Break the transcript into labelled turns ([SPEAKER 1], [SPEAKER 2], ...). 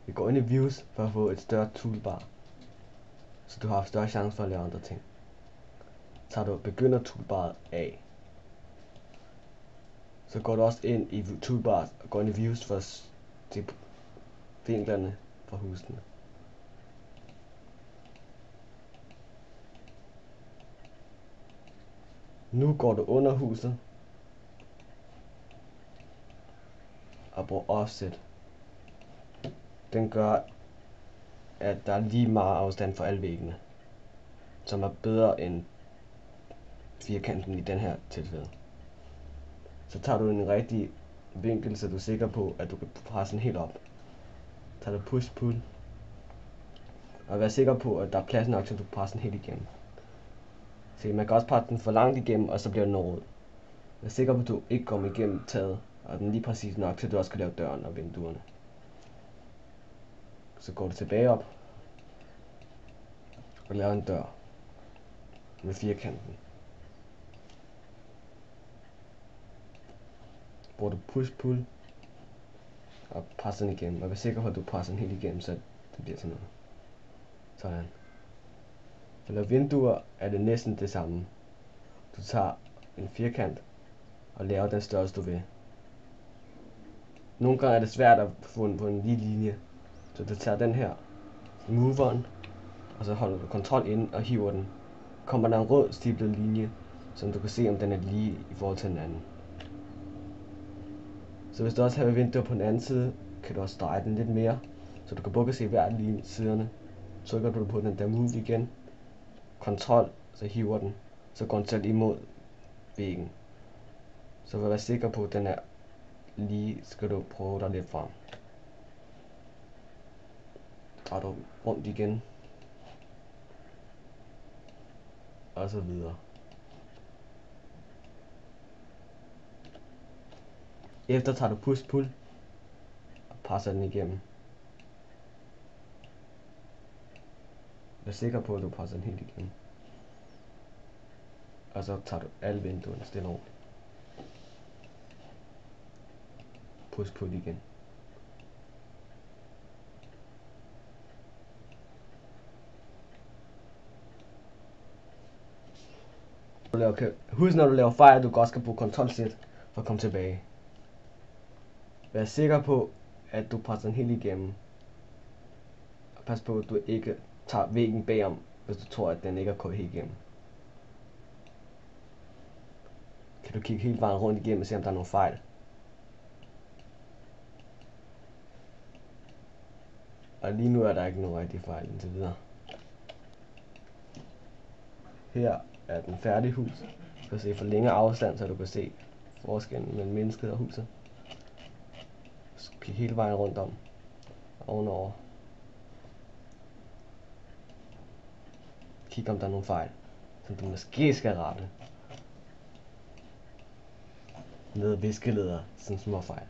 [SPEAKER 1] Vi går ind i views for at få et større toolbar, så du har større chance for at lave andre ting. Tager du begynder toolbaret af, så går du også ind i toolbars og går ind i views for at se vinklerne fra husene. Nu går du under huset og bruger offset. Den gør, at der er lige meget afstand for alle væggene, som er bedre end firkanten i den her tilfælde. Så tager du en rigtig vinkel, så du er sikker på, at du kan presse den helt op. Tager du push pull, og vær sikker på, at der er plads nok, så du kan presse den helt igennem. Se, man kan også presse den for langt igennem, og så bliver den noget rød. Vær sikker på, at du ikke kommer igennem taget, og den er lige præcis nok, så du også kan lave døren og vinduerne. Så går du tilbage op og laver en dør med firkanten. Bruger du push pull og presser den igennem, og vær sikker på, at du presser den helt igennem, så det bliver sådan noget. Sådan. For lave vinduer er det næsten det samme. Du tager en firkant og laver den størrelse du vil. Nogle gange er det svært at få den på en lige linje, så du tager den her moveren, og så holder du kontrol ind og hiver den. Kommer der en rød stiplet linje, så du kan se om den er lige i forhold til den anden. Så hvis du også har vinduer på den anden side, kan du også dreje den lidt mere, så du kan både se hver lige siderne. Trykker du på den der move igen, kontrol, så hiver den, så går den selv imod væggen. Så for at være sikker på, at den er lige, skal du prøve dig lidt frem. Drejer du rundt igen, og så videre. Efter tager du push pull og presser den igennem. Vær sikker på, at du presser den helt igennem. Og så tager du alle vinduerne stille og roligt. Push pull igen. Husk, når du laver fejl, at du godt skal bruge Ctrl-Z for at komme tilbage. Vær sikker på, at du presser den helt igennem. Og pas på, at du ikke tager væggen bagom, hvis du tror, at den ikke er gået helt igennem. Kan du kigge helt vejen rundt igennem og se, om der er nogle fejl. Og lige nu er der ikke nogen rigtig fejl indtil videre. Her er den færdige hus. Du kan se for længere afstand, så du kan se forskellen mellem mennesket og huset. Kig hele vejen rundt om. Ovenover. Kig om der er nogle fejl, som du måske skal rette. Nede viskeleder, sådan små fejl.